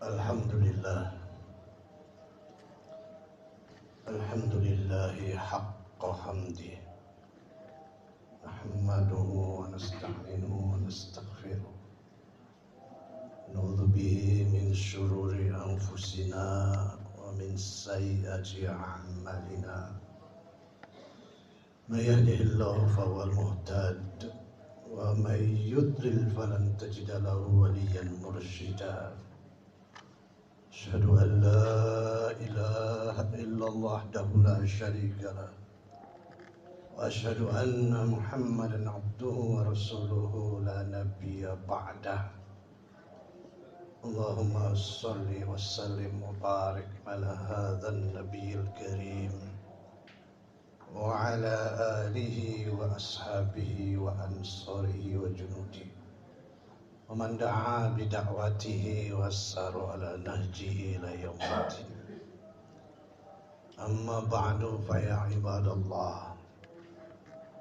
Alhamdulillah. Alhamdulillahi haqqa hamdi. Nahmaduhu wa nasta'inuhu wa nastaghfiruh. Na'udzu bihi min syururi anfusina wa min sayyiati a'malina. May yahdihillahu fahuwal muhtad wa may yudlil falan tajida lahu waliyyan mursyida. Asyhadu an la ilaha illallah wahdahu la syarika lah wa asyhadu anna Muhammadan abduhu wa rasuluhu la nabiyya ba'dah. Allahumma shalli wa sallim wa barik ala hadzal nabiyil karim wa ala alihi wa ashabihi wa ansarihi wa junudihi wa man da'a bi da'watihi wa saru ala nahjihi ila yaumil. Amma ba'du fa ya ibadallah,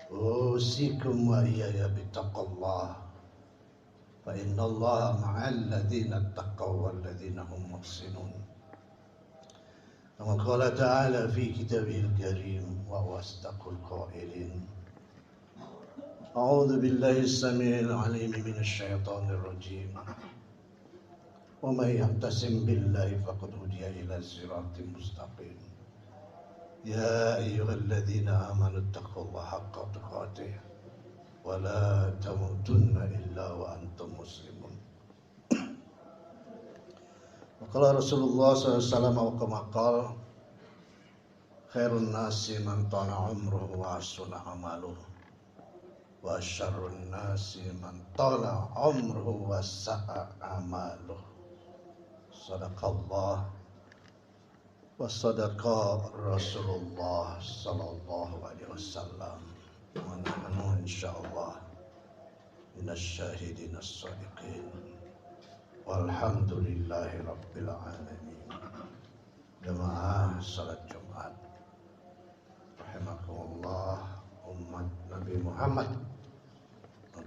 usikum wa iyaya bittaqallah, fa innallaha ma'al ladzina taqaw wal ladzina hum muhsinun. Kama qala ta'ala fi kitabihil karim wa huwa asdaqul qailin. A'udzu billahi as-sami'il 'alim minasy syaithanir rajim. Wa may yahtasim billahi faqad hudiya ila siratim mustaqim. Ya ayyuhalladzina amanu taqullaha haqqa tuqatih wa la tamutunna illa wa antum muslimun. Wa qala Rasulullah sallallahu alaihi wasallam kama qala khairun nasi man tala umruhu wa hasuna amaluhu wa syarrun nasi man tala umruhu wa sa'a amaluh. Sadaqallah wa sadaqa Rasulullah sallallahu alaihi wasallam. Wa nahnu insyaallah minasyahidin as-sadiqin. Walhamdulillahi rabbil alamin. Jamaah salat Jumat rahimakumullah, umat Nabi Muhammad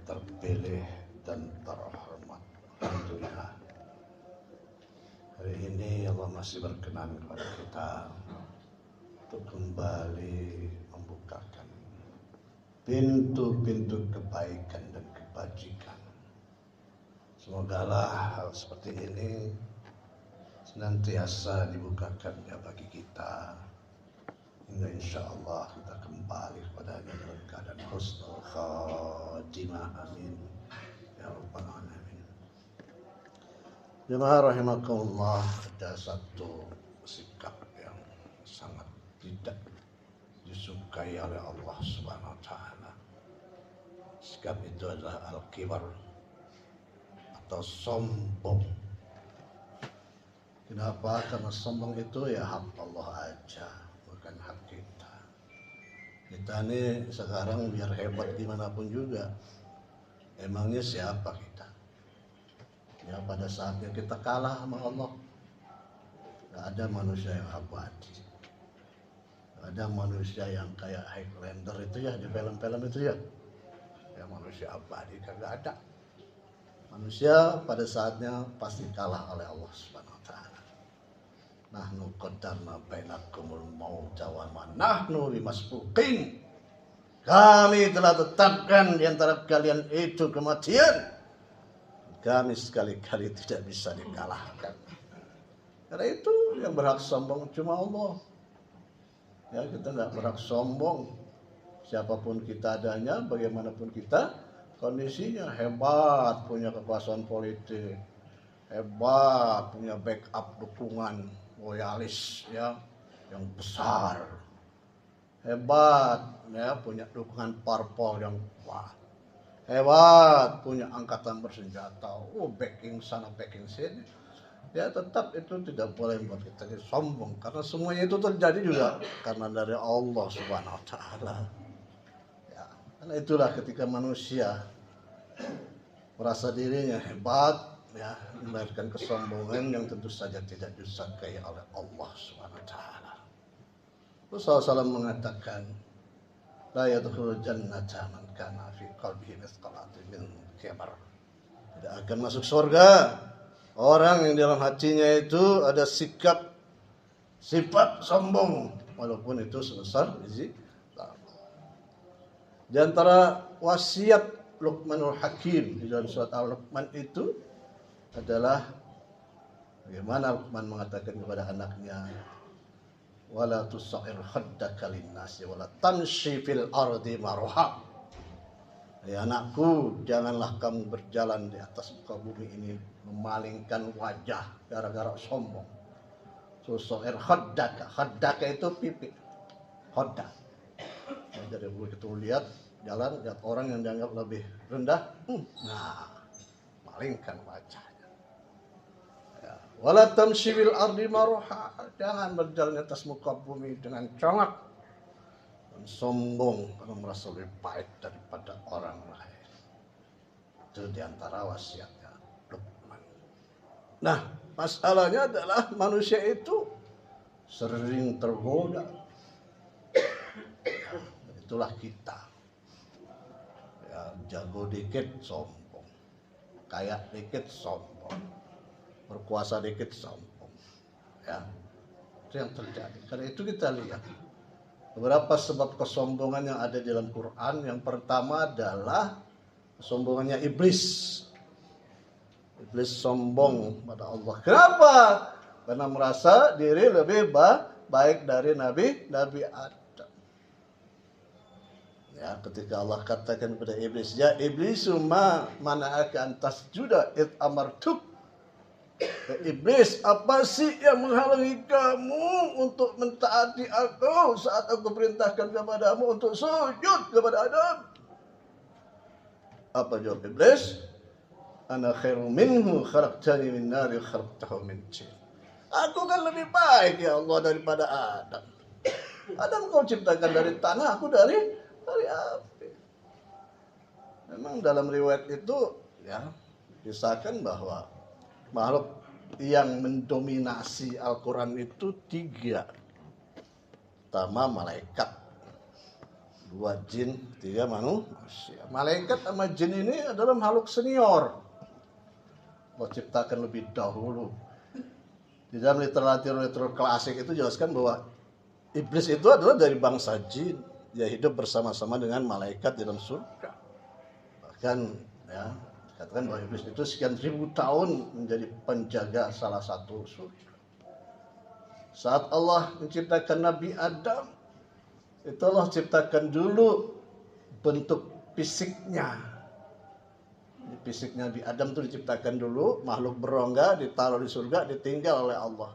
terpilih dan terhormat. Alhamdulillah, hari ini Allah masih berkenan kepada kita untuk kembali membukakan pintu-pintu kebaikan dan kebajikan. Semogalah hal seperti ini senantiasa dibukakannya bagi kita, hingga insyaallah kita kembali kepadanya dalam keadaan husnul khatimah. Amin ya rabbal alamin. Jemaah rahimakumullah, ada satu sikap yang sangat tidak disukai oleh Allah Subhanahu wa taala. Sikap itu adalah al-kibar atau sombong. Kenapa? Karena sombong itu ya hak Allah aja, bukan hak kita. Kita ini sekarang biar hebat dimanapun juga, emangnya siapa kita? Ya pada saatnya kita kalah sama Allah, gak ada manusia yang abadi. Gak ada manusia yang kayak Highlander itu ya, di film-film itu ya, yang manusia abadi, kagak ada. Manusia pada saatnya pasti kalah oleh Allah Subhanahu wa taala. Nahnu qaddarna bainakumul mauta wa ma nahnu bimasbuqin. Kami telah tetapkan di antara kalian itu kematian. Kami sekali-kali tidak bisa dikalahkan. Karena itu yang berhak sombong cuma Allah. Ya, kita enggak berhak sombong. Siapapun kita adanya, bagaimanapun kita kondisinya, hebat, punya kekuasaan politik, hebat, punya backup dukungan loyalis ya yang besar, hebat ya punya dukungan parpol yang kuat, hebat punya angkatan bersenjata, backing sana backing sini, ya tetap itu tidak boleh membuat kita jadi sombong, karena semuanya itu terjadi juga karena dari Allah Subhanahu wa taala. Ya, karena itulah ketika manusia merasa dirinya hebat, ya, melahirkan kesombongan yang tentu saja tidak disukai oleh Allah Subhanahu wa taala. Rasulullah SAW mengatakan, la yadkhulul jannata man kana fi qalbihi mithqala dzarratin min kibar. Tidak akan masuk surga Orang yang dalam hatinya itu ada sikap sifat sombong, walaupun itu sebesar biji laba. Di antara wasiat Luqmanul Hakim di dalam surat Al-Luqman itu adalah bagaimana Luqman mengatakan kepada anaknya, wala tusair khaddaka linnasi wala tamshi fil ardi marha. Ya anakku, janganlah kamu berjalan di atas muka bumi ini memalingkan wajah gara-gara sombong. Tusair khaddaka, khaddaka itu pipi, khaddak. Jadi begitu lihat jalan, lihat orang yang dianggap lebih rendah, nah malingkan wajahnya. Ya. Wala tamshi fil ardi marha, jangan berjalan di atas muka bumi dengan congak dan sombong karena merasa lebih baik daripada orang lain. Itu diantara wasiatnya Luqman. Nah, masalahnya adalah manusia itu sering tergoda. Itulah kita. Ya, jago dikit sombong, kaya dikit sombong, berkuasa dikit sombong. Ya, itu yang terjadi. Karena itu kita lihat beberapa sebab kesombongan yang ada di dalam Quran. Yang pertama adalah kesombongannya iblis. Iblis sombong pada Allah. Kenapa? Karena merasa diri lebih baik dari Nabi Adam. Ya, ketika Allah katakan kepada iblis, ya iblisu ma mana'aka an tasjuda id amartuk. Iblis, apa sih yang menghalangi kamu untuk mentaati aku saat aku perintahkan kepadamu untuk sujud kepada Adam? Apa jawab iblis? Ana khairu minhu khalaqtani min nari khalaqtahu min tin. Aku kan lebih baik ya Allah daripada Adam. Adam kau ciptakan dari tanah, aku dari api. Memang dalam riwayat itu ya disahkan bahwa makhluk yang mendominasi Al-Quran itu 3. Pertama malaikat, 2 jin, 3 manusia. Malaikat sama jin ini adalah makhluk senior. Allah ciptakan lebih dahulu. Di dalam literatur klasik itu jelaskan bahwa iblis itu adalah dari bangsa jin. Dia hidup bersama-sama dengan malaikat di dalam surga. Bahkan ya katakan bahwa iblis itu sekian ribu tahun menjadi penjaga salah satu surga. Saat Allah menciptakan Nabi Adam, itu Allah ciptakan dulu bentuk fisiknya. Fisik Nabi Adam itu diciptakan dulu, makhluk berongga, ditaruh di surga, ditinggal oleh Allah.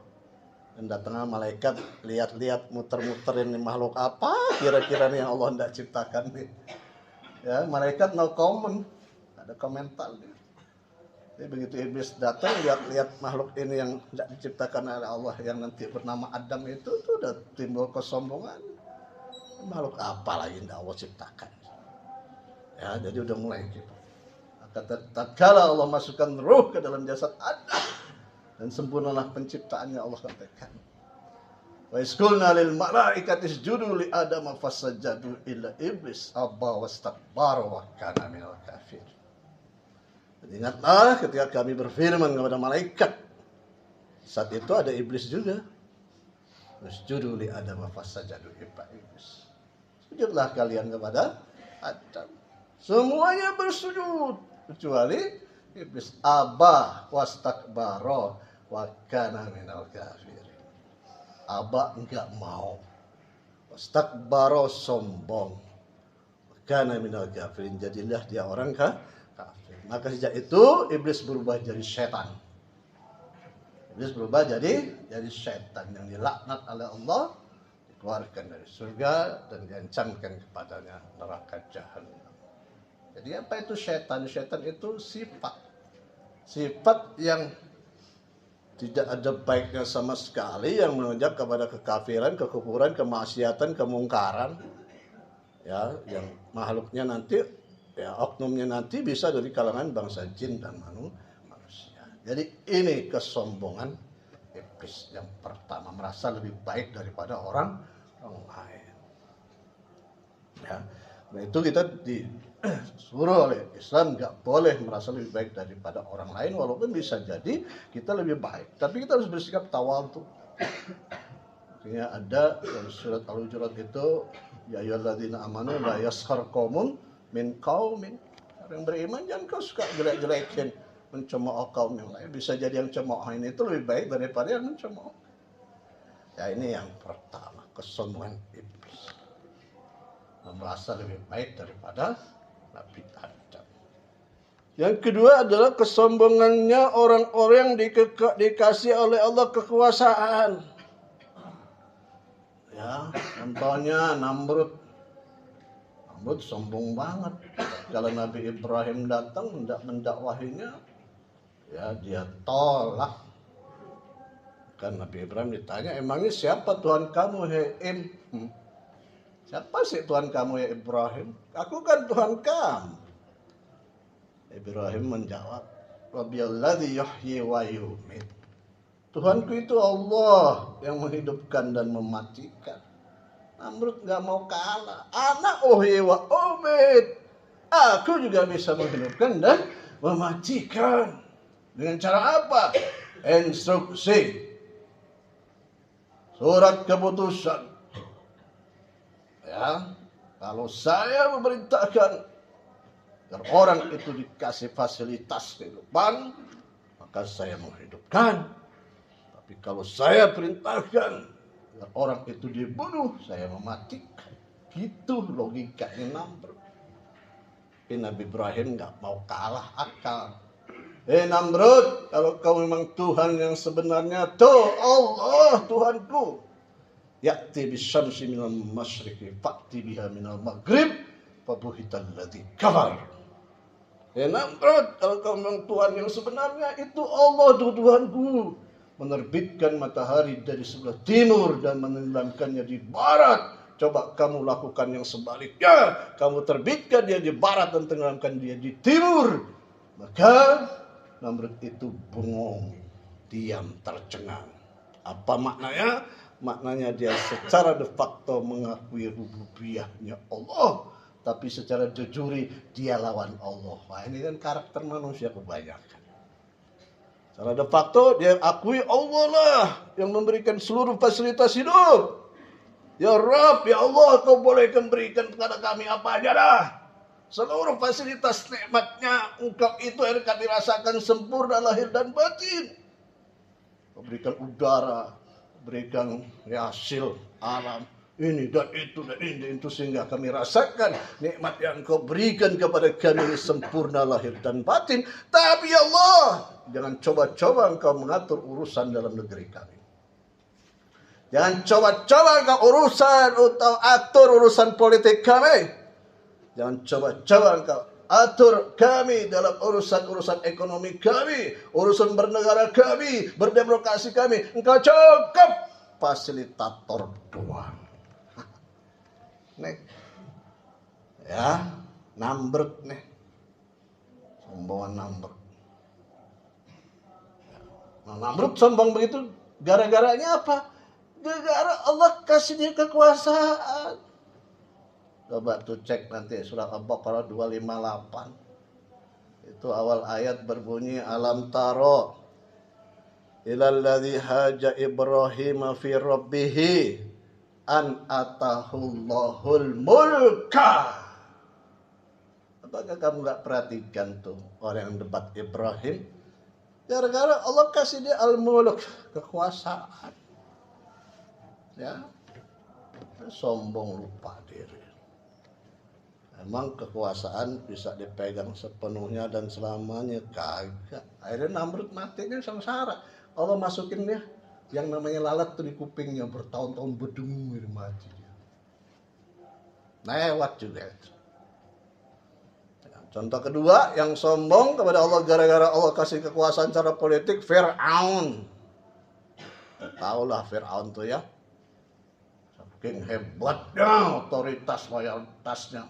Dan datangnya malaikat, lihat-lihat, muter-muter ini makhluk apa kira-kira nih yang Allah tidak ciptakan nih. Ya, malaikat no comment. Ada komentar dia. Jadi begitu iblis datang lihat-lihat makhluk ini yang tidak diciptakan oleh Allah yang nanti bernama Adam itu tuh udah timbul kesombongan. Makhluk apa lagi yang Allah ciptakan? Ya, jadi udah mulai gitu. Tatkala Allah masukkan ruh ke dalam jasad Adam dan sempurnalah penciptaannya, Allah katakan. Wa isqulna lil malaikati isjudu li Adam fasajadu illa iblis aba wastakbara wa kana minal kafirin. Ingatlah ketika kami berfirman kepada malaikat. Saat itu ada iblis juga. Usjudu li Adam fasajadu illa iblis. Sujudlah kalian kepada Adam. Semuanya bersujud kecuali iblis. Aba wastakbara wa kana minal kafirin. Aba enggak mau. Wastakbara sombong. Wa kana minal kafirin. Jadilah dia orang kafir. Maka sejak itu iblis berubah jadi setan. Iblis berubah jadi setan yang dilaknat oleh Allah, dikeluarkan dari surga dan diancamkan kepadanya neraka jahanam. Jadi apa itu setan? Setan itu sifat yang tidak ada baiknya sama sekali, yang menunjuk kepada kekafiran, kekufuran, kemaksiatan, kemungkaran. Ya, yang makhluknya nanti ya oknumnya nanti bisa dari kalangan bangsa jin dan manusia. Jadi ini kesombongan iblis yang pertama, merasa lebih baik daripada orang lain. Ya. Nah itu kita disuruh oleh Islam nggak boleh merasa lebih baik daripada orang lain, walaupun bisa jadi kita lebih baik. Tapi kita harus bersikap tawadhu. Artinya ada dalam surat Al-Hujurat itu, ya ayyuhalladzina amanu la yaskhar qaumun min qaumin. Orang beriman jangan kau suka jelek-jelekin, mencemooh kaum yang lain. Bisa jadi yang cemoohin itu lebih baik daripada yang mencemooh. Ya ini yang pertama, kesombongan iblis. Merasa lebih baik daripada Nabi Adam. Yang kedua adalah kesombongannya orang-orang dikasih oleh Allah kekuasaan. Ya, contohnya Namrud. Namrud sombong banget. Kalau Nabi Ibrahim datang hendak mendakwahinya, ya dia tolak. Kan Nabi Ibrahim ditanya, emangnya siapa Tuhan kamu, hei Siapa sih Tuhan kamu ya Ibrahim? Aku kan Tuhan kamu. Ibrahim menjawab, Rabbiyalladzi yuhyi wa yumiit. Tuhanku itu Allah yang menghidupkan dan mematikan. Namrud gak mau kalah. Ana uhyi wa umiit. Aku juga bisa menghidupkan dan mematikan. Dengan cara apa? Instruksi. Surat keputusan. Ya, kalau saya memerintahkan agar orang itu dikasih fasilitas kehidupan, maka saya menghidupkan. Tapi kalau saya perintahkan agar orang itu dibunuh, saya mematikan. Gitu logikanya Namrud. Tapi Nabi Ibrahim nggak mau kalah akal. Namrud, kalau kau memang Tuhan yang sebenarnya, tuh Allah Tuhanku. Ya'ti bisyamsi minal masyriqi fa'ti biha minal maghrib fabuhital ladzi kafar. Namrud, kalau kau memang Tuhan yang sebenarnya, itu Allah Tuhanku. Menerbitkan matahari dari sebelah timur dan menenggelamkannya di barat. Coba kamu lakukan yang sebaliknya. Kamu terbitkan dia di barat dan tenggelamkan dia di timur. Maka Namrud itu bengong, diam, tercengang. Apa maknanya? Maknanya dia secara de facto mengakui rububiyahnya Allah, tapi secara de jure dia lawan Allah. Wah, ini kan karakter manusia kebanyakan. Secara de facto dia akui Allah lah yang memberikan seluruh fasilitas hidup. Ya Rabb, ya Allah, kau boleh memberikan kepada kami apa aja dah. Seluruh fasilitas nikmatnya engkau itu yang kami rasakan sempurna lahir dan batin. Kau berikan udara, berikan hasil alam ini dan itu sehingga kami rasakan nikmat yang kau berikan kepada kami sempurna lahir dan batin. Tapi ya Allah, jangan coba-coba engkau mengatur urusan dalam negeri kami. Jangan coba-coba engkau atur urusan politik kami. Jangan coba-coba engkau atur kami dalam urusan-urusan ekonomi kami, urusan bernegara kami, berdemokrasi kami. Engkau cukup fasilitator doang. Nih, ya, Namrud nih, sombongan Namrud. Nah, Namrud sombong begitu, gara-garanya apa? Gara-gara Allah kasih dia kekuasaan. Coba tuh cek nanti surat Al-Baqarah 258. Itu awal ayat berbunyi alam taro ilal ladzi haja Ibrahim fi rabbih an atahullahul mulka. Apakah kamu enggak perhatikan tuh orang yang debat Ibrahim? Gara-gara Allah kasih dia al-mulk, kekuasaan. Ya. Sombong lupa diri. Emang kekuasaan bisa dipegang sepenuhnya dan selamanya? Kagak. Akhirnya Namrud matinya sengsara. Allah masukin dia yang namanya lalat tuh di kupingnya, bertahun-tahun berdengur mati dia. Lewat juga itu. Contoh kedua yang sombong kepada Allah gara-gara Allah kasih kekuasaan secara politik, Fir'aun. Tahulah Fir'aun tuh ya. Saking hebatnya otoritas loyalitasnya,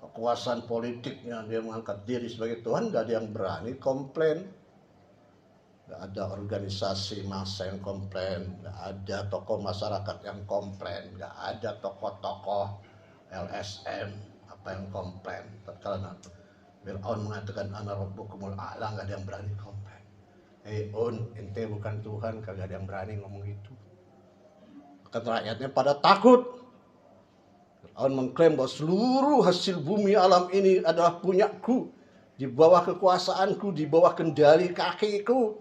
kekuasaan politiknya, dia mengangkat diri sebagai Tuhan, gak ada yang berani komplain. Gak ada organisasi massa yang komplain, gak ada tokoh masyarakat yang komplain, gak ada tokoh-tokoh LSM, apa siapa yang komplain? Tatkala Fir'aun mengatakan ana rabbukumul a'la, enggak ada yang berani komplain. Ente bukan Tuhan, kagak ada yang berani ngomong itu. Kata rakyatnya pada takut. Fir'aun mengklaim bahwa seluruh hasil bumi alam ini adalah punyaku, di bawah kekuasaanku, di bawah kendali kakiku.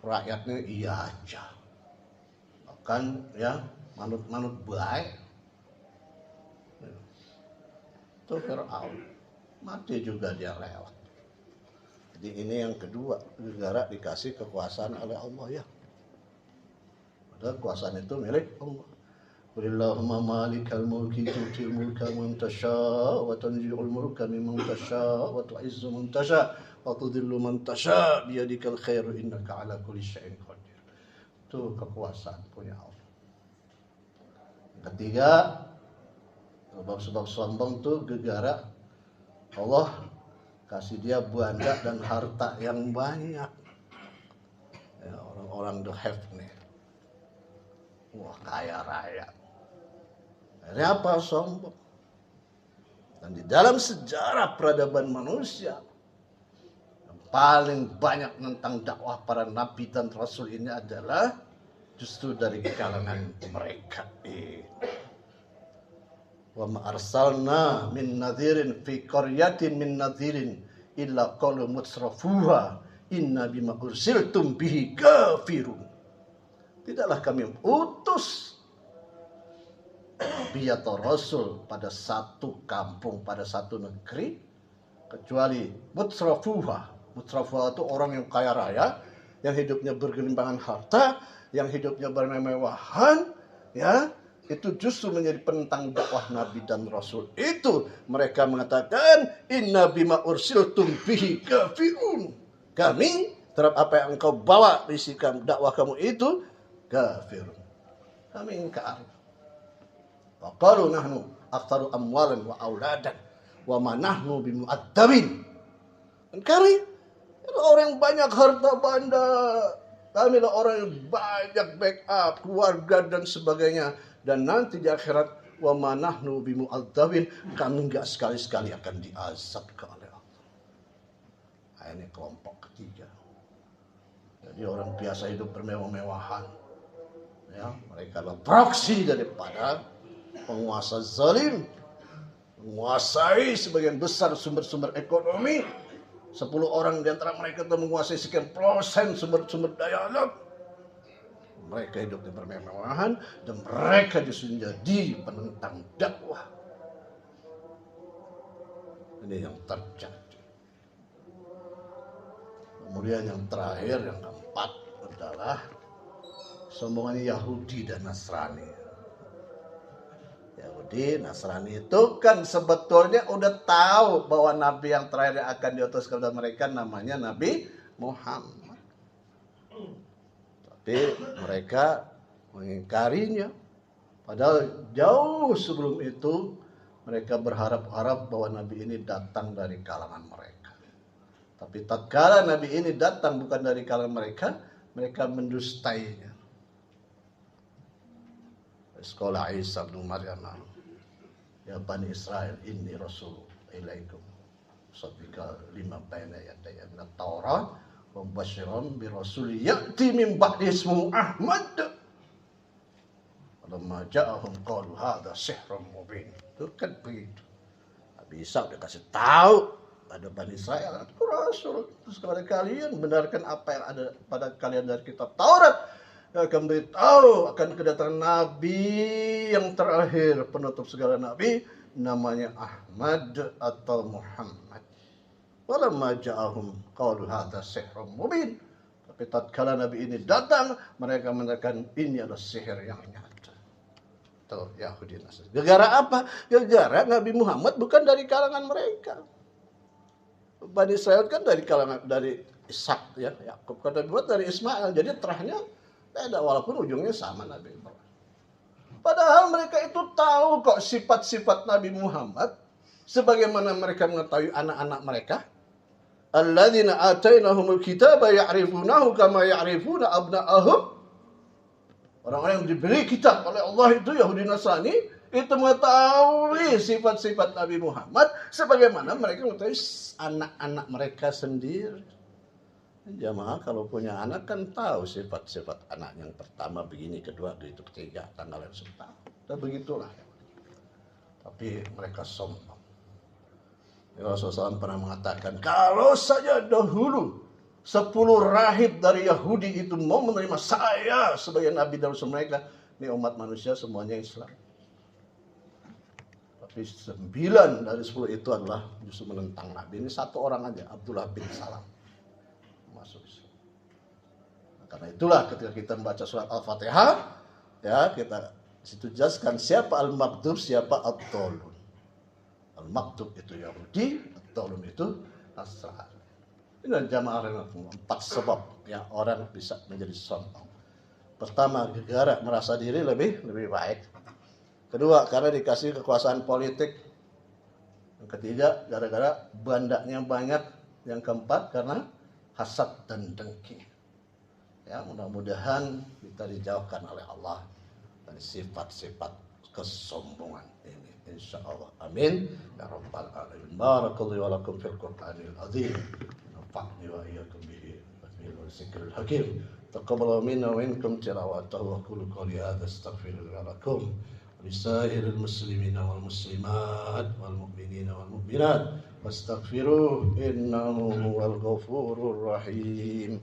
Rakyatnya iya aja. Bahkan ya manut-manut baik. Itu Fir'aun. Mati juga dia lewat. Jadi ini yang kedua, negara dikasih kekuasaan oleh Allah ya. Padahal kekuasaan itu milik Allah. Qulillahumma malikal mulki tu'til mulka man tasha' wa tanzi'ul mulka mimman tasha' wa tu'izzu man tasha' wa tudhillu man tasha' biyadikal khairu innaka 'ala kulli syai'in qadir. Itu kekuasaan punya Allah. Ketiga, sebab sombong tuh gegara Allah kasih dia banda dan harta yang banyak. Ya, orang-orang the have nih. Wah, kaya raya. Akhirnya apa? Sombong. Dan di dalam sejarah peradaban manusia, yang paling banyak tentang dakwah para nabi dan rasul ini adalah justru dari kalangan mereka ini. Wa ma arsalna min nadhirin fi qaryatin min nadhirin illa qalu mutrafuha inna bima ursiltum bihi kafirun. Tidaklah kami utus nabi atau rasul pada satu kampung, pada satu negeri, kecuali mutrafuha. Mutrafuha itu orang yang kaya raya, yang hidupnya bergelimpangan harta, yang hidupnya bermewahan, ya. Itu justru menjadi penentang dakwah Nabi dan Rasul. Itu mereka mengatakan inna bima ursiltum bihi kafirun. Kami terhadap apa yang engkau bawa di dakwah kamu itu kafirun. Kami ingkar. Wa qalu nahnu aktsaru amwalan wa auladan wa ma nahnu bimu'addabin. Kami orang yang banyak harta benda. Kami lah orang yang banyak backup, keluarga dan sebagainya. Dan nanti di akhirat wa ma nahnu bimu'adzabin, kami enggak sekali-sekali akan diazab oleh Allah. Nah, ini kelompok ketiga. Jadi orang biasa hidup bermewah-mewahan. Ya, mereka adalah proksi daripada penguasa zalim, menguasai sebagian besar sumber-sumber ekonomi. 10 orang di antara mereka itu menguasai sekian persen sumber-sumber daya alam. Mereka hidup di bermewahan dan mereka justru menjadi penentang dakwah. Ini yang terjadi. Kemudian yang terakhir, yang keempat adalah sombongan Yahudi dan Nasrani. Yahudi, Nasrani itu kan sebetulnya udah tahu bahwa Nabi yang terakhir yang akan diutus kepada mereka namanya Nabi Muhammad. Tapi mereka mengingkarinya. Padahal jauh sebelum itu mereka berharap-harap bahwa Nabi ini datang dari kalangan mereka. Tapi tatkala Nabi ini datang bukan dari kalangan mereka, mereka mendustainya. Sekolah Isa bin Maryam, ya Bani Israel, inni rasul ilaikum musaddiqan lima baina yadayya min at-Taurat wa mubasysyiran bi rasul ya'ti min ba'di ismuhu Ahmad. Falamma ja'ahum qalu hadza sihrun mubin. Itu kan begitu. Nabi Isa udah kasih tahu pada Bani Israel, itu rasul. Terus kepada kalian benarkan apa yang ada pada kalian dari kitab Taurat. Akan beritahu akan kedatangan Nabi yang terakhir, penutup segala Nabi, namanya Ahmad atau Muhammad. Walamma ja'ahum qalu hadza sihrun mubin. Tapi tatkala Nabi ini datang, mereka mengatakan ini adalah sihir yang nyata. Tuh Yahudi Nasrani. Gara apa? Gara Nabi Muhammad bukan dari kalangan mereka. Bani Israel kan dari kalangan dari Ishak ya, Yakub kan dibuat dari Ismail. Jadi terahnya beda walaupun ujungnya sama Nabi Ibrahim. Padahal mereka itu tahu kok sifat-sifat Nabi Muhammad sebagaimana mereka mengetahui anak-anak mereka. Alladzina atainahumul kitaba ya'rifunahu kama ya'rifuna abna'ahum. Orang-orang yang diberi kitab oleh Allah itu Yahudi Nasrani itu mengetahui sifat-sifat Nabi Muhammad sebagaimana mereka mengetahui anak-anak mereka sendiri. Jamaah kalau punya anak kan tahu sifat-sifat anak yang pertama begini, kedua begitu, ketiga, tanggal yang tahu. Dan begitulah. Tapi mereka sombong. Rasulullah SAW pernah mengatakan, kalau saja dahulu 10 rahib dari Yahudi itu mau menerima saya sebagai nabi dan rasul mereka, ini umat manusia semuanya Islam. Tapi 9 dari 10 itu adalah justru menentang Nabi. Ini satu orang aja, Abdullah bin Salam, masuk Islam. Karena itulah ketika kita membaca surat Al-Fatihah, ya kita situ jelaskan siapa al-maghdub, siapa ad-dallun. Al-maghdub itu Yahudi, ad-dallun itu Nasrani. Ini jamaah 4 sebab yang orang bisa menjadi sombong. Pertama, gara merasa diri lebih baik. Kedua, karena dikasih kekuasaan politik. Yang ketiga, gara-gara bandanya banyak. Yang keempat, karena hasad dan dengki. Ya, mudah-mudahan kita dijauhkan oleh Allah dari sifat-sifat kesombongan ini. Insyaallah. Amin. Ya Rabbal Alamin. Barakallahu wa lakum fil Qur'anil azim. Nafa'ni wa iyyakum bihi. Wa zikril hakim. Taqabbal minna wa minkum tilawatahu wa qulu qawli hadza astaghfirullah lakum. لسائر المسلمين والمسلمات والمؤمنين والمؤمنات واستغفروه إنه هو الغفور الرحيم.